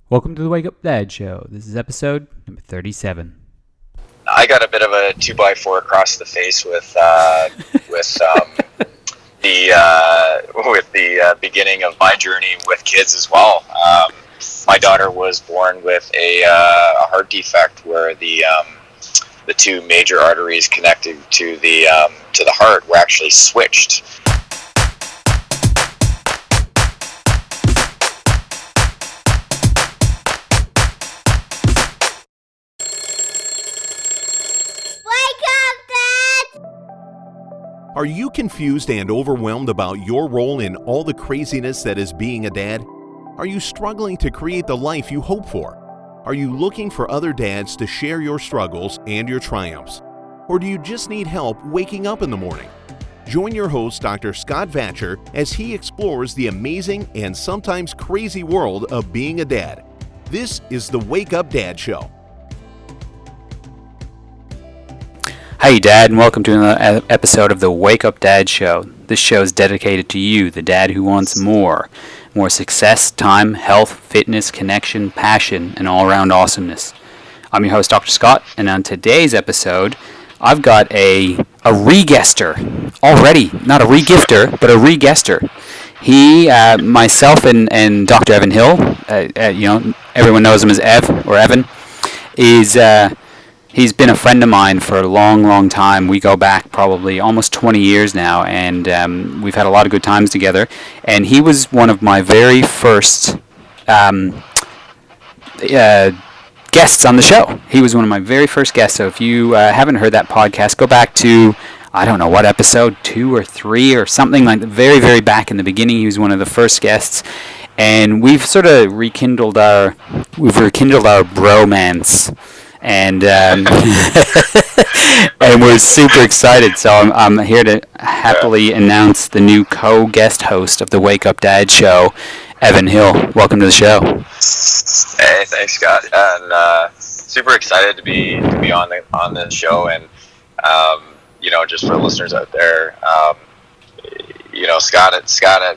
Welcome to the Wake Up Dad Show. This is episode number 37. I got a bit of a 2x4 across the face with the beginning of my journey with kids as well. My daughter was born with a heart defect where the two major arteries connected to the heart were actually switched. Are you confused and overwhelmed about your role in all the craziness that is being a dad? Are you struggling to create the life you hope for? Are you looking for other dads to share your struggles and your triumphs? Or do you just need help waking up in the morning? Join your host, Dr. Scott Vatcher, as he explores the amazing and sometimes crazy world of being a dad. This is the Wake Up Dad Show. Hey Dad, and welcome to another episode of the Wake Up Dad Show. This show is dedicated to you, the dad who wants more success, time, health, fitness, connection, passion, and all-around awesomeness. I'm your host, Dr. Scott, and on today's episode, I've got a re-guester already. Not a re-gifter, but a re-guester. He, myself, and Dr. Evan Hill, everyone knows him as Ev, or Evan, is... He's been a friend of mine for a long, long time. We go back probably almost 20 years now, and we've had a lot of good times together. And he was one of my very first guests on the show. He was one of my very first guests. So if you haven't heard that podcast, go back to, I don't know what episode, 2 or 3 or something like that. Very, very back in the beginning. He was one of the first guests. And we've sort of rekindled our bromance. And and we're super excited. So I'm here to happily announce the new co-guest host of the Wake Up Dad Show, Evan Hill. Welcome to the show. Hey, thanks, Scott. And super excited to be on this show. And just for listeners out there, Scott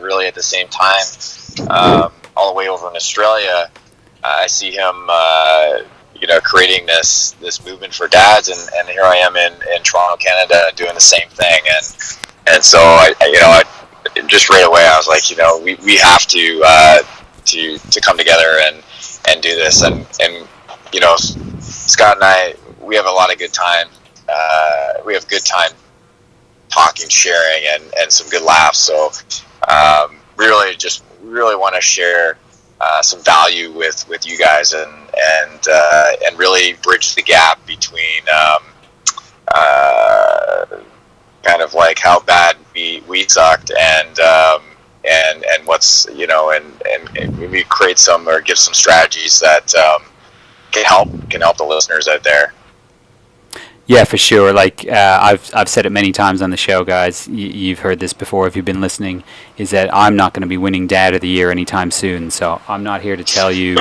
really at the same time, all the way over in Australia. I see him. Creating this movement for dads, and here I am in Toronto, Canada, doing the same thing, and so I just right away I was like, we have to come together and do this, and Scott and I, we have a lot of good time. We have good time talking, sharing, and some good laughs. So really want to share some value with you guys and really bridge the gap between kind of like how bad we sucked and what's and maybe create some or give some strategies that can help the listeners out there. Yeah, for sure. Like I've said it many times on the show, guys. You've heard this before if you've been listening. Is that I'm not going to be winning Dad of the Year anytime soon. So I'm not here to tell you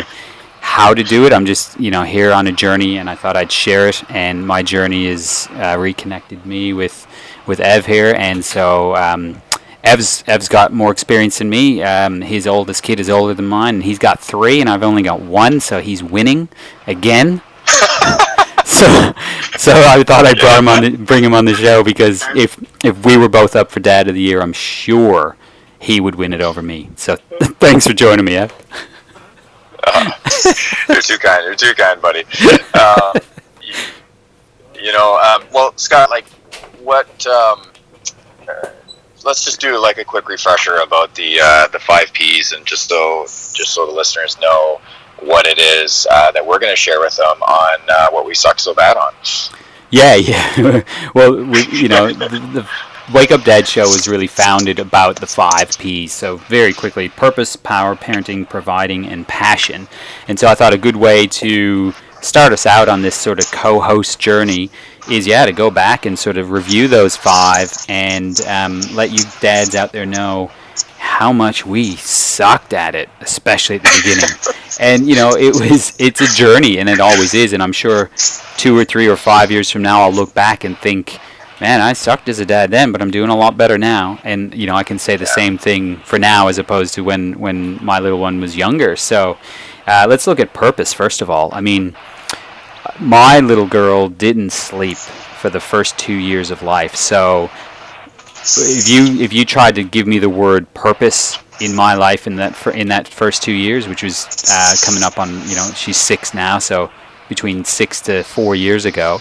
how to do it. I'm just here on a journey, and I thought I'd share it. And my journey is reconnected me with Ev here, and so Ev's got more experience than me. His oldest kid is older than mine, and he's got 3, and I've only got 1, so he's winning again. So I thought I'd bring him on the show because if we were both up for Dad of the Year, I'm sure he would win it over me. So thanks for joining me, Ev. You're too kind, buddy. Well, Scott, like what? Let's just do like a quick refresher about the 5 Ps, and just so the listeners know what it is that we're going to share with them on what we suck so bad on. Yeah. Well, the Wake Up Dad Show was really founded about the 5 Ps. So very quickly, purpose, power, parenting, providing, and passion. And so I thought a good way to start us out on this sort of co-host journey is, to go back and sort of review those 5 and let you dads out there know how much we sucked at it, especially at the beginning. And it's a journey, and it always is. And I'm sure 2 or 3 or 5 years from now, I'll look back and think, man, I sucked as a dad then, but I'm doing a lot better now. And I can say the same thing for now as opposed to when my little one was younger. So Let's look at purpose first of all. I mean, my little girl didn't sleep for the first 2 years of life. So if you tried to give me the word purpose in my life in that first 2 years, which was coming up on, she's 6 now, so between 6 to 4 years ago,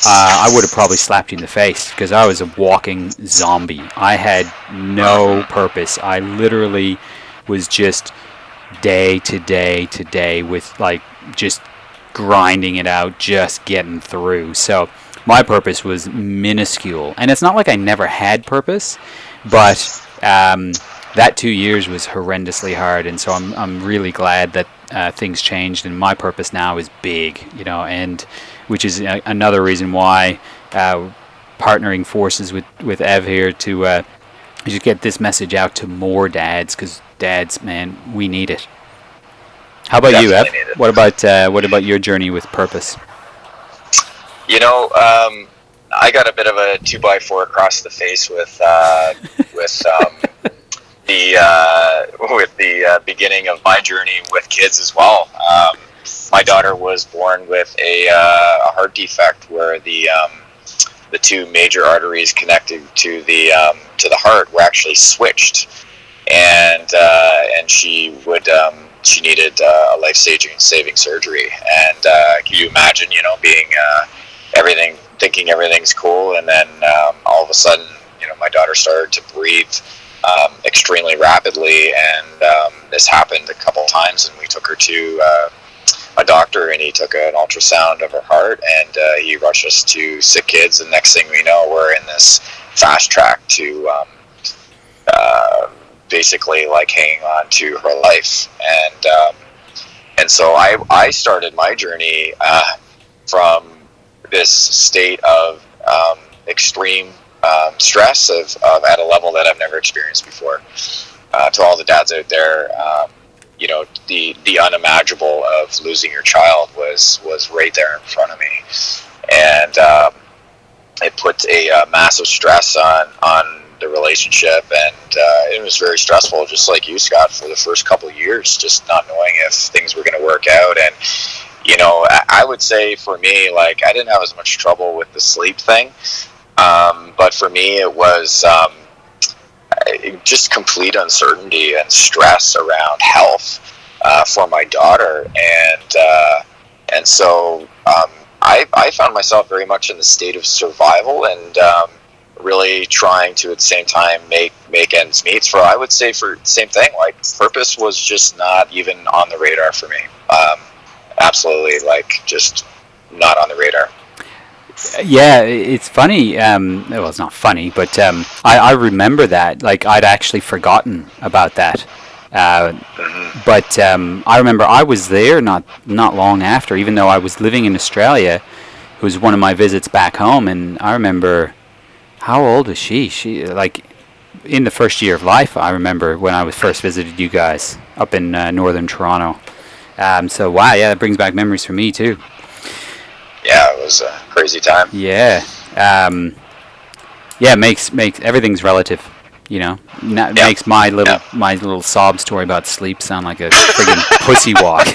I would have probably slapped you in the face because I was a walking zombie. I had no purpose. I literally was just day to day to day with just grinding it out, just getting through. So my purpose was minuscule, and it's not like I never had purpose, but that 2 years was horrendously hard, and so I'm really glad that things changed, and my purpose now is big, and which is another reason why partnering forces with Ev here to just get this message out to more dads, because dads, man, we need it. How about you, Ev? What about your journey with purpose? I got a bit of a 2x4 across the face with the beginning of my journey with kids as well. My daughter was born with a heart defect where the two major arteries connected to the heart were actually switched, and she needed a life-saving surgery. And can you imagine, being thinking everything's cool, and then all of a sudden, my daughter started to breathe extremely rapidly, and this happened a couple times, and we took her to a doctor, and he took an ultrasound of her heart, and he rushed us to Sick Kids, and next thing we know, we're in this fast track to basically hanging on to her life. And so I started my journey from this state of extreme stress of at a level that I've never experienced before. To all the dads out there, the unimaginable of losing your child was right there in front of me, and it put a massive stress on the relationship, and it was very stressful, just like you, Scott, for the first couple of years, just not knowing if things were going to work out. And I would say for me, I didn't have as much trouble with the sleep thing, but for me it was just complete uncertainty and stress around health for my daughter, and so I found myself very much in the state of survival, and really trying to at the same time make ends meet. For I would say for the same thing, purpose was just not even on the radar for me. Absolutely, just not on the radar. Yeah, it's funny. Well, it's not funny, but I remember that. I'd actually forgotten about that. But I remember I was there not long after, even though I was living in Australia. It was one of my visits back home, and I remember, how old was she? She in the first year of life. I remember when I was first visited you guys up in northern Toronto. So wow, yeah, that brings back memories for me too. Yeah, it was a crazy time. Yeah. Yeah, makes everything's relative, makes my little sob story about sleep sound like a friggin' pussy walk.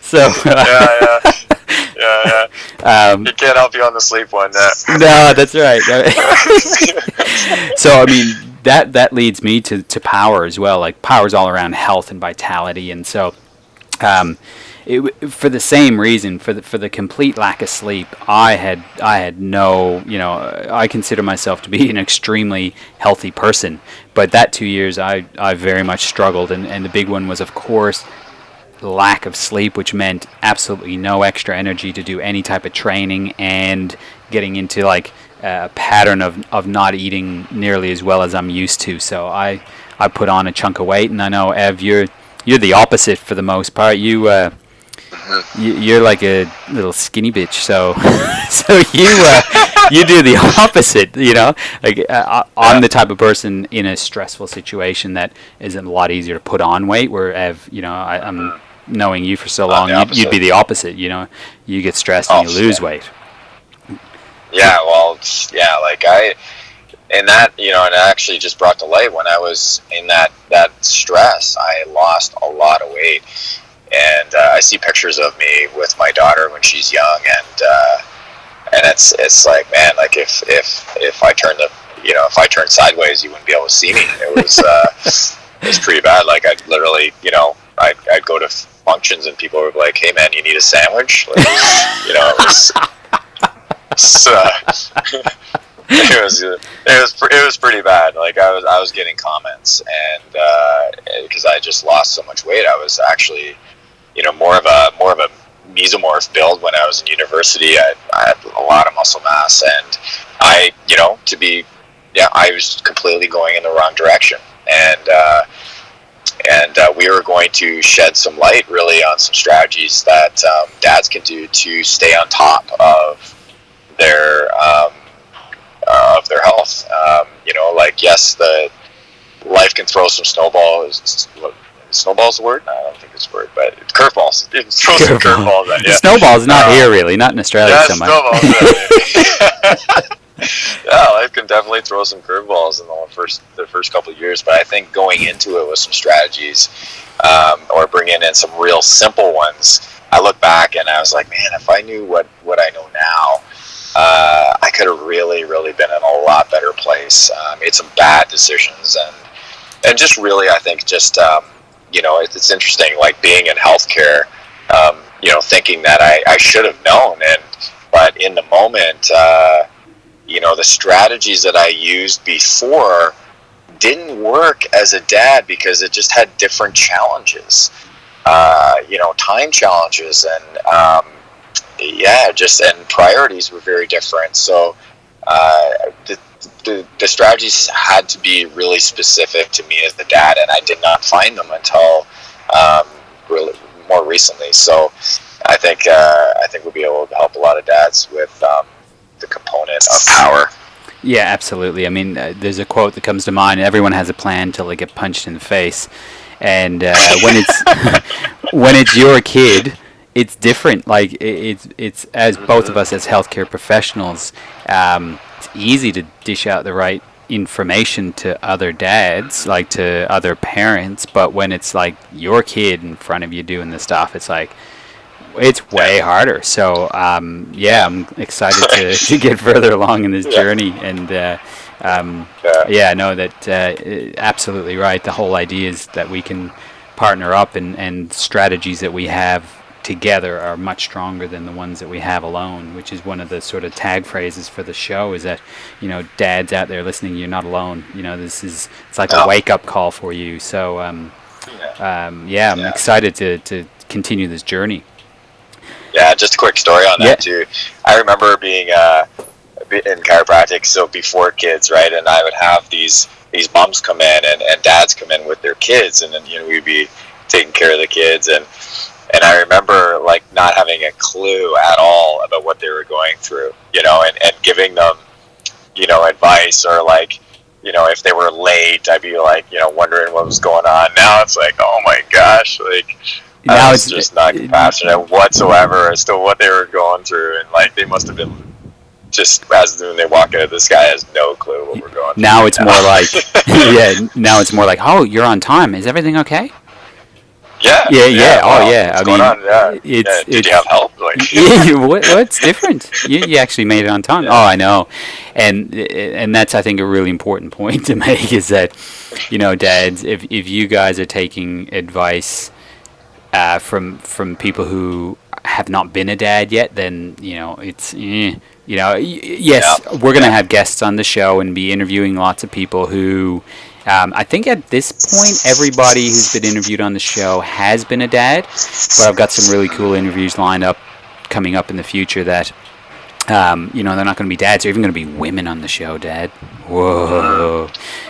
So yeah. He can't help you on the sleep one. No, that's right. So I mean, that leads me to power as well. Power's all around health and vitality, and so for the same reason, for the complete lack of sleep, I had no, I consider myself to be an extremely healthy person, but that 2 years I very much struggled, and the big one was, of course, lack of sleep, which meant absolutely no extra energy to do any type of training, and getting into a pattern of not eating nearly as well as I'm used to. So I put on a chunk of weight, and I know, Ev, you're the opposite for the most part. You're like a little skinny bitch, so you do the opposite. I'm the type of person in a stressful situation that is a lot easier to put on weight. Where Ev, I'm knowing you for so long, you'd be the opposite. You get stressed and you lose weight. Yeah, well, yeah, and that, and it actually just brought to light when I was in that stress, I lost a lot of weight. And I see pictures of me with my daughter when she's young, and it's like, man, like if I turned if I turned sideways, you wouldn't be able to see me. It was pretty bad. Like I'd literally, I'd go to functions and people were like, "Hey man, you need a sandwich?" Like, it was. It was pretty bad. Like I was getting comments, and because I just lost so much weight, I was actually, more of a mesomorph build when I was in university. I had a lot of muscle mass, and I was completely going in the wrong direction, and we were going to shed some light really on some strategies that dads can do to stay on top of their health. Like, yes, the life can throw some snowballs. Snowball's the word? No, I don't think it's a word, but curveballs. It throws some curveballs at you. Snowball's not here, really, not in Australia so much. Snowballs. Yeah, life can definitely throw some curveballs in the first couple of years, but I think going into it with some strategies, or bringing in some real simple ones, I look back and I was like, man, if I knew what I know now, I could have really, really been in a lot better place. Made some bad decisions, and just really, I think just, it's interesting, like being in healthcare, thinking that I should have known, but in the moment, the strategies that I used before didn't work as a dad because it just had different challenges, time challenges, and and priorities were very different. So the strategies had to be really specific to me as the dad, and I did not find them until really more recently. So I think we'll be able to help a lot of dads with the component of power. Yeah, absolutely. I mean, there's a quote that comes to mind: "Everyone has a plan till they get punched in the face." And when it's your kid, it's different. Like it's as both of us as healthcare professionals, it's easy to dish out the right information to other dads, like to other parents. But when it's like your kid in front of you doing the stuff, it's like it's way harder. So I'm excited to get further along in this journey. And I know that absolutely right. The whole idea is that we can partner up, and strategies that we have together are much stronger than the ones that we have alone, which is one of the sort of tag phrases for the show, is that, dads out there listening, you're not alone. It's like a wake-up call for you. So I'm excited to continue this journey. Yeah, just a quick story on that too. I remember being in chiropractic, so before kids, right? And I would have these moms come in and dads come in with their kids, and then we'd be taking care of the kids, and I remember like not having a clue at all about what they were going through, and giving them, advice, or like, if they were late, I'd be like, wondering what was going on. Now it's like, oh my gosh, like, I was just not compassionate whatsoever as to what they were going through, and like they must have been just as when they walk in, this guy has no clue what we're going through. Now it's more like, now it's more like, oh, you're on time. Is everything okay? Yeah. Oh, yeah. What's going on? Yeah. Did you have help? Like, what's different? You actually made it on time. Yeah. Oh, I know. And that's, I think, a really important point to make, is that, dads, if you guys are taking advice from people who have not been a dad yet, then it's yes, we're going to have guests on the show and be interviewing lots of people who I think at this point everybody who's been interviewed on the show has been a dad, but I've got some really cool interviews lined up coming up in the future that they're not going to be dads, they're even going to be women on the show, Dad. Whoa.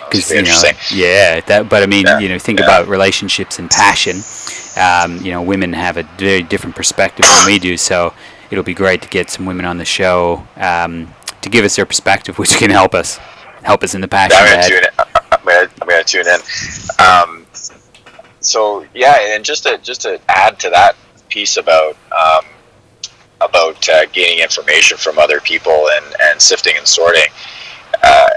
Because but I mean, think about relationships and passion. Women have a very different perspective than we do, so it'll be great to get some women on the show to give us their perspective, which can help us in the passion. I'm gonna tune in. And just to add to that piece about gaining information from other people and sifting and sorting.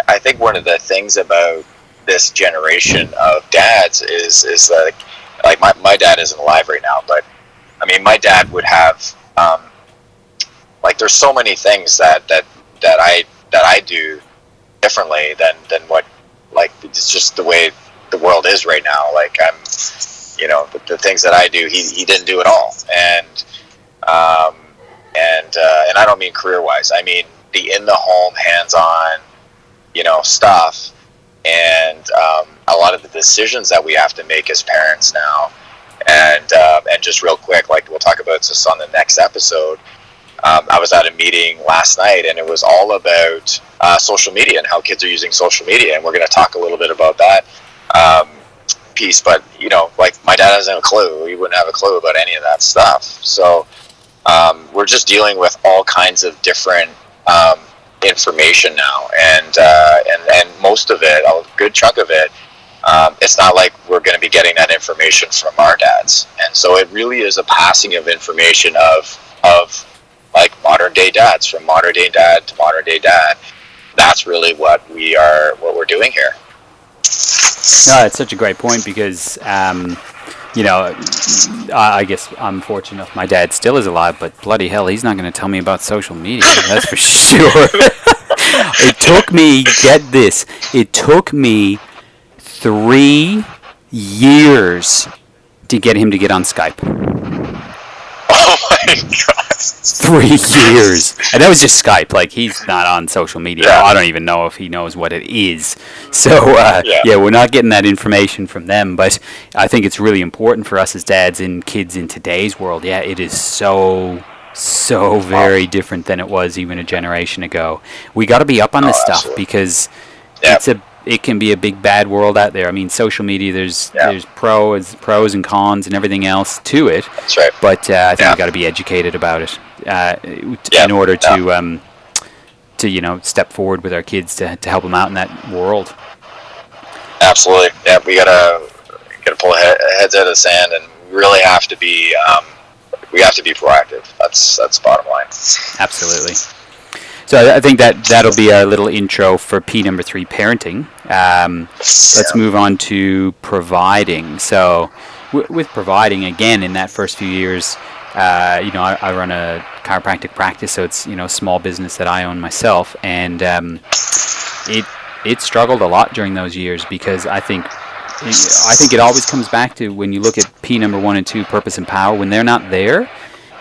I think one of the things about this generation of dads is that, like my dad isn't alive right now, but I mean, my dad would have, like, there's so many things that I do differently than what, like, it's just the way the world is right now. Like, I'm, you know, the things that I do, he didn't do at all. And I don't mean career wise. I mean the in the home, hands on, you know, stuff. And a lot of the decisions that we have to make as parents now. And just real quick, like we'll talk about this on the next episode. I was at a meeting last night, and it was all about social media and how kids are using social media, and we're going to talk a little bit about that piece. But, you know, like, my dad doesn't have a clue. He wouldn't have a clue about any of that stuff. So we're just dealing with all kinds of different information now, and most of it, a good chunk of it, it's not like we're going to be getting that information from our dads. And so it really is a passing of information of like modern day dads, from modern day dad to modern day dad. That's really what we're doing here. No, it's such a great point, because you know, I guess I'm fortunate enough my dad still is alive, but bloody hell, he's not going to tell me about social media, that's for sure. It took me, get this, it took me 3 years to get him to get on Skype. Oh my god. 3 years. And that was just Skype. Like, he's not on social media. Yeah. I don't even know if he knows what it is. So, yeah, we're not getting that information from them. But I think it's really important for us as dads and kids in today's world. Yeah, it is so very different than it was even a generation ago. We got to be up on this stuff, absolutely. Because it can be a big bad world out there. I mean, social media, there's pros and cons and everything else to it. That's right. But I think we got to be educated about it in order to you know, step forward with our kids to help them out in that world. Absolutely. Yeah, we gotta pull heads out of the sand, and we really have to be proactive. That's bottom line. Absolutely. So I think that'll be our little intro for P number 3, parenting. Let's move on to providing. So with providing, again, in that first few years, you know, I run a chiropractic practice, so it's, you know, a small business that I own myself, and it struggled a lot during those years, because I think it always comes back to, when you look at P number 1 and 2, purpose and power, when they're not there,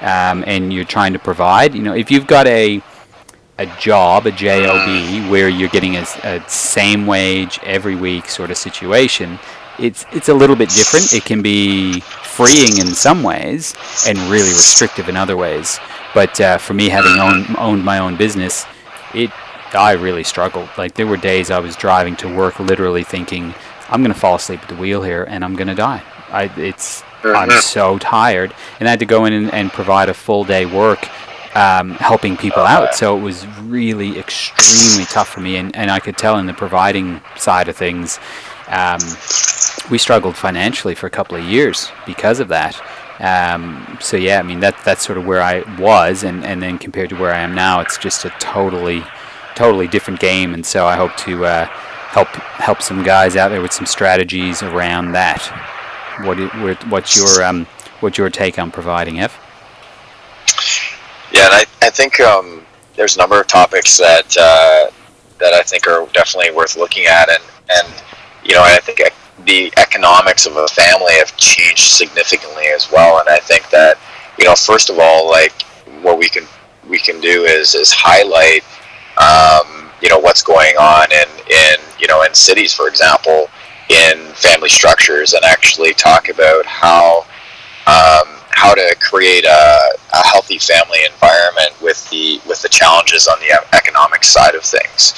and you're trying to provide, you know, if you've got a job, a job, where you're getting a same wage every week sort of situation, it's a little bit different. It can be freeing in some ways and really restrictive in other ways. But for me, having owned my own business, I really struggled. Like, there were days I was driving to work literally thinking, I'm going to fall asleep at the wheel here and I'm going to die. I'm so tired, and I had to go in and provide a full day work, helping people out. So it was really extremely tough for me, and I could tell in the providing side of things, we struggled financially for a couple of years because of that. So yeah, I mean, that's sort of where I was, and then compared to where I am now, it's just a totally different game. And so I hope to help some guys out there with some strategies around that. What's your take on providing, Ev? Yeah, and I think there's a number of topics that I think are definitely worth looking at, and you know, I think the economics of a family have changed significantly as well. And I think that, you know, first of all, like, what we can do is highlight you know, what's going on in you know, in cities, for example, in family structures, and actually talk about how to create a healthy family environment with the challenges on the economic side of things.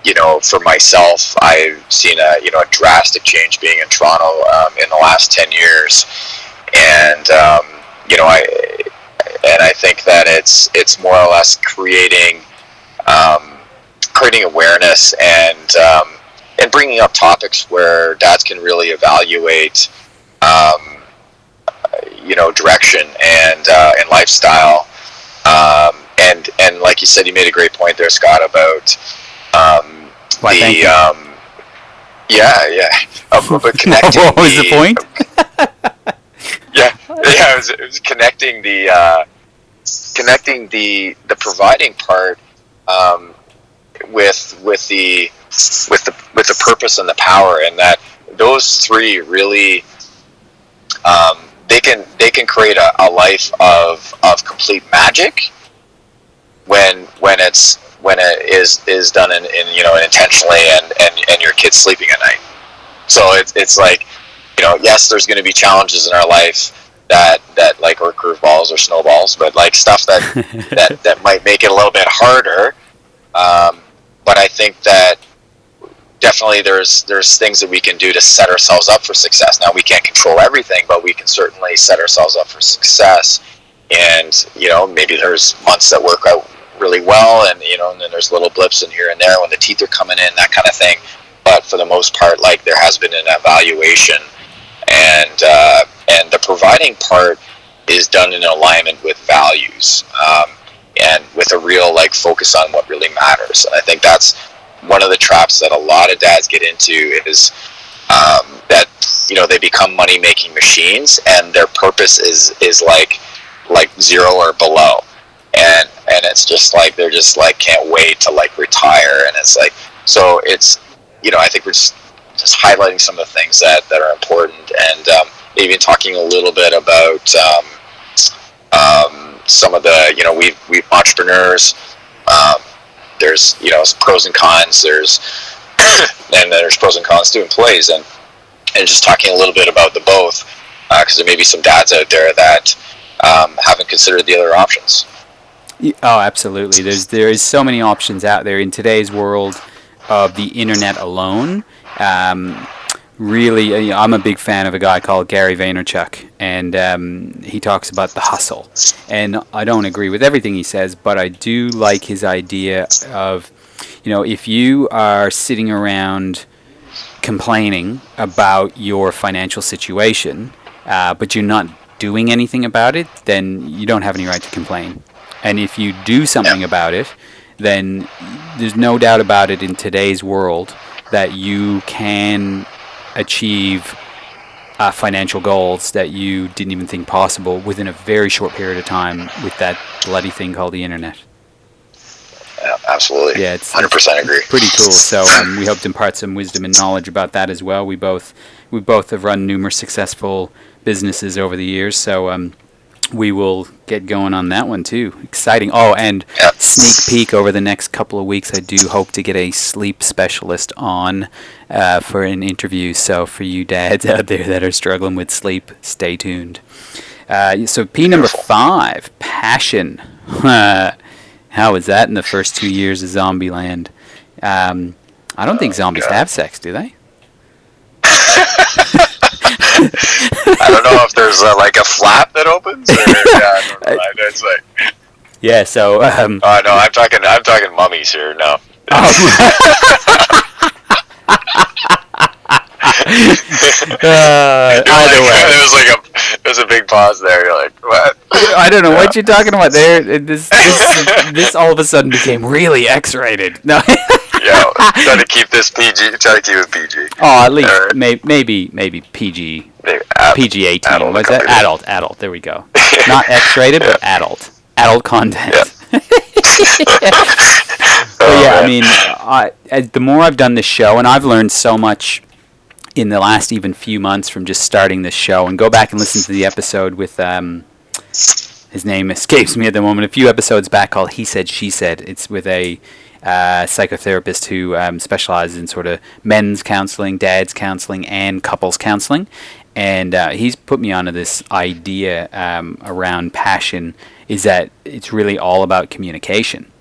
You know, for myself, I've seen a drastic change being in Toronto in the last 10 years, and you know, I think that it's more or less creating awareness and bringing up topics where dads can really evaluate you know, direction and lifestyle, and like you said, you made a great point there, Scott, about Why, thank you. But connecting. What was the point? It was connecting the providing part with the purpose and the power, and that those three really they can create a life of complete magic when it is done in intentionally and your kid's sleeping at night. So it's like, yes, there's going to be challenges in our life that like, or curveballs or snowballs, but like stuff that might make it a little bit harder. But I think that definitely there's things that we can do to set ourselves up for success. Now, we can't control everything, but we can certainly set ourselves up for success. And maybe there's months that work out really well, and and then there's little blips in here and there when the teeth are coming in, that kind of thing. But for the most part, like, there has been an evaluation, and the providing part is done in alignment with values, and with a real focus on what really matters. And I think that's one of the traps that a lot of dads get into, is that they become money making machines, and their purpose is like zero or below, and it's just like they're just can't wait to retire. And it's so it's I think we're just highlighting some of the things that are important, and even talking a little bit about some of the we entrepreneurs. There's some pros and cons. There's and there's pros and cons to employees, and just talking a little bit about the both, because there may be some dads out there that haven't considered the other options. Oh, absolutely. There is so many options out there in today's world of the internet alone. Really, I'm a big fan of a guy called Gary Vaynerchuk, and he talks about the hustle. And I don't agree with everything he says, but I do like his idea of, if you are sitting around complaining about your financial situation, but you're not doing anything about it, then you don't have any right to complain. And if you do something about it, then there's no doubt about it in today's world that you can achieve financial goals that you didn't even think possible within a very short period of time with that bloody thing called the internet. Yeah, absolutely. Yeah, it's 100% agree. Pretty cool. So we hope to impart some wisdom and knowledge about that as well. We both have run numerous successful businesses over the years, so we will get going on that one too. Exciting. Oh, and sneak peek, over the next couple of weeks, I do hope to get a sleep specialist on for an interview. So for you dads out there that are struggling with sleep, stay tuned. So P number 5, passion. How was that in the first 2 years of Zombieland? I don't think zombies have sex, do they? I don't know if there's a flap that opens. Or, I don't know. It's yeah. So. Oh no, I'm talking mummies here. No. Either way, there's a big pause there. You're like, what? I don't know what you're talking about there. This all of a sudden became really X-rated. No. Yeah, try to keep this PG. Try to keep it PG. Oh, at least maybe PG. PG-18. Adult. What's that? Adult. There we go. Not X-rated, but adult. Adult content. Yeah. But yeah, I mean, the more I've done this show, and I've learned so much in the last even few months from just starting this show, and go back and listen to the episode with his name escapes me at the moment, a few episodes back, called He Said, She Said. It's with a psychotherapist who specializes in sort of men's counseling, dad's counseling, and couples counseling. And he's put me onto this idea around passion, is that it's really all about communication.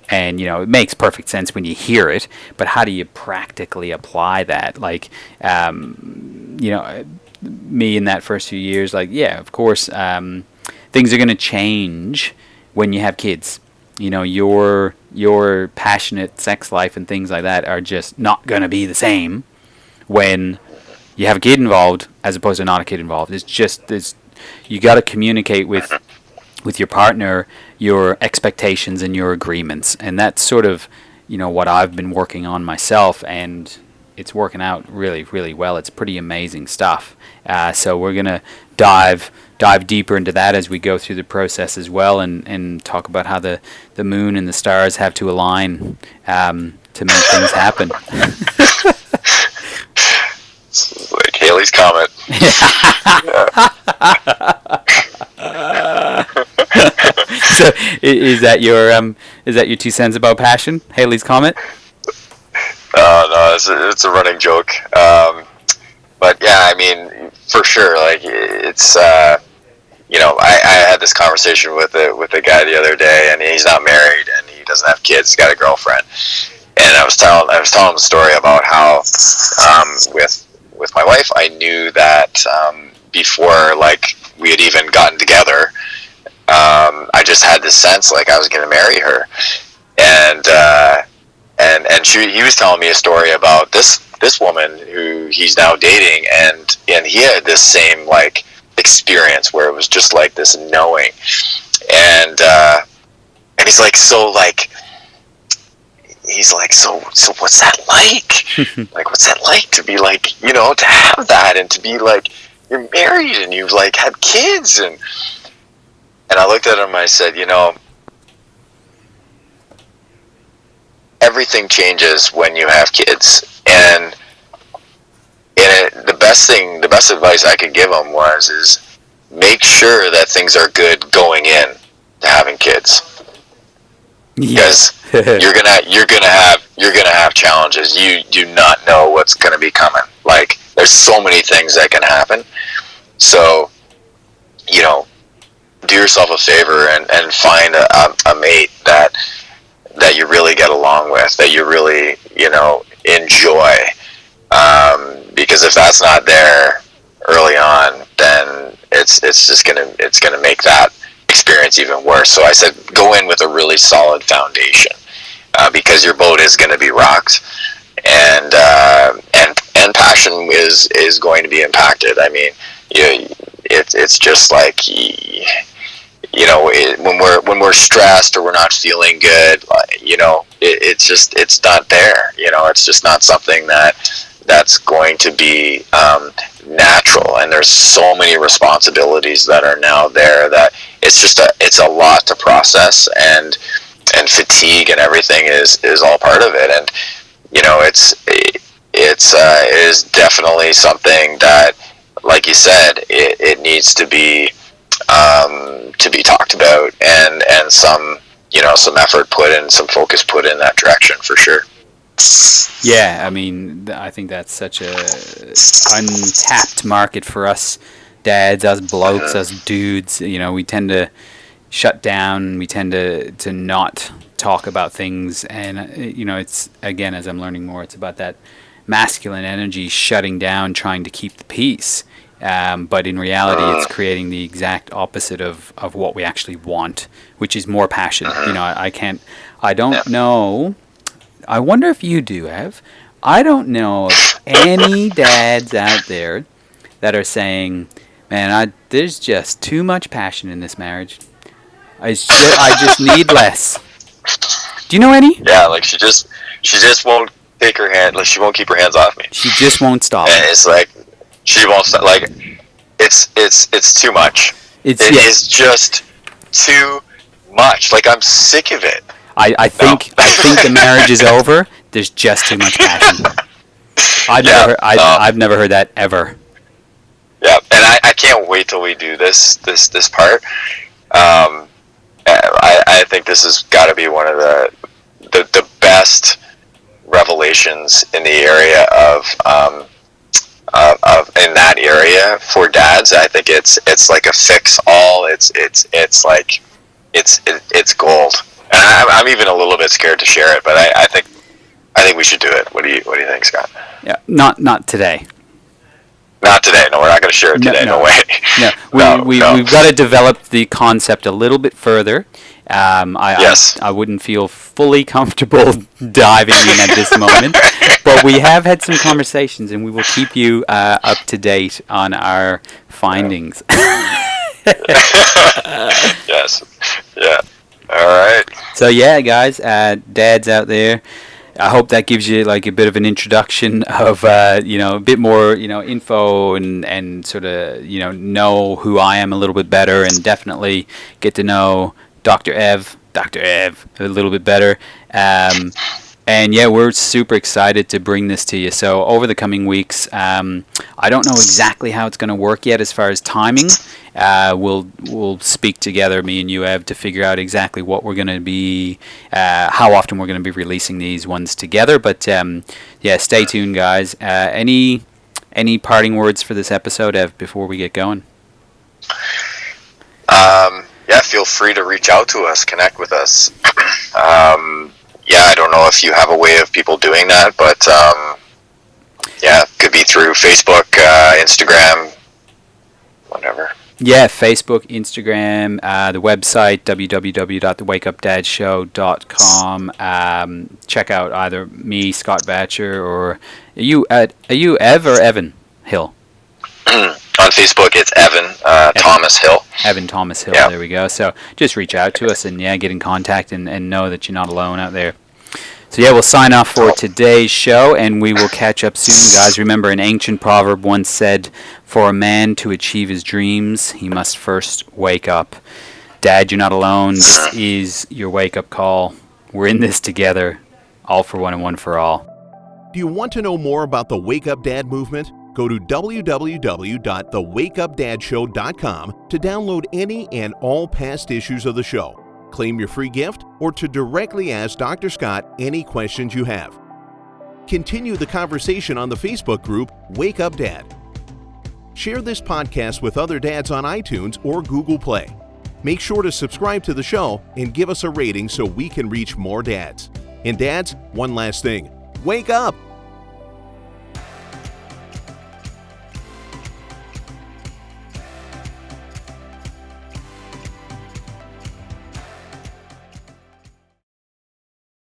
And, it makes perfect sense when you hear it, but how do you practically apply that? Me in that first few years, of course, things are going to change when you have kids. Your passionate sex life and things like that are just not going to be the same when you have a kid involved as opposed to not a kid involved. It's just you got to communicate with your partner your expectations and your agreements, and that's sort of what I've been working on myself, and it's working out really, really well. It's pretty amazing stuff. So we're gonna dive deeper into that as we go through the process as well, and talk about how the moon and the stars have to align to make things happen. Like Haley's Comet. So is that your 2 cents about passion, Haley's Comet? No, it's a running joke. But yeah, I mean, for sure, like it's I had this conversation with a guy the other day, and he's not married and he doesn't have kids. He's got a girlfriend, and I was telling him a story about how with my wife, I knew that before like we had even gotten together, I just had this sense like I was going to marry her, and he was telling me a story about this woman who he's now dating, and he had this same like experience where it was just like this knowing, and he's like, so what's that like? Like, what's that like to be like, to have that and to be like, you're married and you've like had kids, and I looked at him and I said, everything changes when you have kids, and the best advice I could give him is make sure that things are good going in to having kids, because you're gonna have challenges. You do not know what's gonna be coming. Like, there's so many things that can happen. So, do yourself a favor and find a mate that you really get along with, that you really enjoy. Because if that's not there early on, then it's gonna make that experience even worse. So I said, go in with a really solid foundation, because your boat is going to be rocked, and passion is going to be impacted. I mean, it's just like, when we're stressed or we're not feeling good, it's not there. It's just not something that's going to be natural, and there's so many responsibilities that are now there that it's a lot to process, and fatigue and everything is all part of it. And it is definitely something that, like you said, it needs to be talked about, and some effort put in, some focus put in that direction, for sure. Yeah, I mean, I think that's such a untapped market for us dads, us blokes, us dudes. We tend to shut down. We tend to not talk about things, and it's, again, as I'm learning more, it's about that masculine energy shutting down, trying to keep the peace. But in reality, it's creating the exact opposite of what we actually want, which is more passion. I don't know. I wonder if you do, Ev. I don't know of any dads out there that are saying, man, there's just too much passion in this marriage. I just need less. Do you know any? Yeah, like she just won't take her hand, like she won't keep her hands off me. She just won't stop. And it's like, she won't stop. Like, it's too much. It is just too much. Like, I'm sick of it. I think the marriage is over. There's just too much passion. I've never heard that ever. Yeah, and I can't wait till we do this part. I think this has got to be one of the best revelations in the area of in that area for dads. I think it's like a fix all. It's like it's gold. And I'm even a little bit scared to share it, but I think we should do it. What do you think, Scott? Yeah, not today. Not today. No, we're not going to share it today. No way. No, we've got to develop the concept a little bit further. Yes. I wouldn't feel fully comfortable diving in at this moment, but we have had some conversations, and we will keep you up to date on our findings. Yes. Yeah. All right. So yeah, guys, dads out there, I hope that gives you like a bit of an introduction of a bit more info and sort of know who I am a little bit better, and definitely get to know Dr. Ev a little bit better. And yeah, we're super excited to bring this to you. So over the coming weeks, I don't know exactly how it's going to work yet as far as timing. We'll speak together, me and you, Ev, to figure out exactly what we're going to be, how often we're going to be releasing these ones together. But yeah, stay tuned, guys. Any parting words for this episode, Ev, before we get going? Yeah, feel free to reach out to us, connect with us. Yeah, I don't know if you have a way of people doing that, but yeah, could be through Facebook, Instagram, whatever. Yeah, Facebook, Instagram, the website, www.thewakeupdadshow.com. Check out either me, Scott Batcher, or are you Ev or Evan Hill? On Facebook, it's Evan Thomas Hill. Evan Thomas Hill, yeah. There we go. So just reach out to us and get in contact and know that you're not alone out there. So yeah, we'll sign off for today's show, and we will catch up soon, guys. Remember, an ancient proverb once said, "For a man to achieve his dreams, he must first wake up." Dad, you're not alone. This is your wake-up call. We're in this together, all for one and one for all. Do you want to know more about the Wake Up Dad movement? Go to www.thewakeupdadshow.com to download any and all past issues of the show, claim your free gift, or to directly ask Dr. Scott any questions you have. Continue the conversation on the Facebook group Wake Up Dad. Share this podcast with other dads on iTunes or Google Play. Make sure to subscribe to the show and give us a rating so we can reach more dads. And dads, one last thing. Wake up!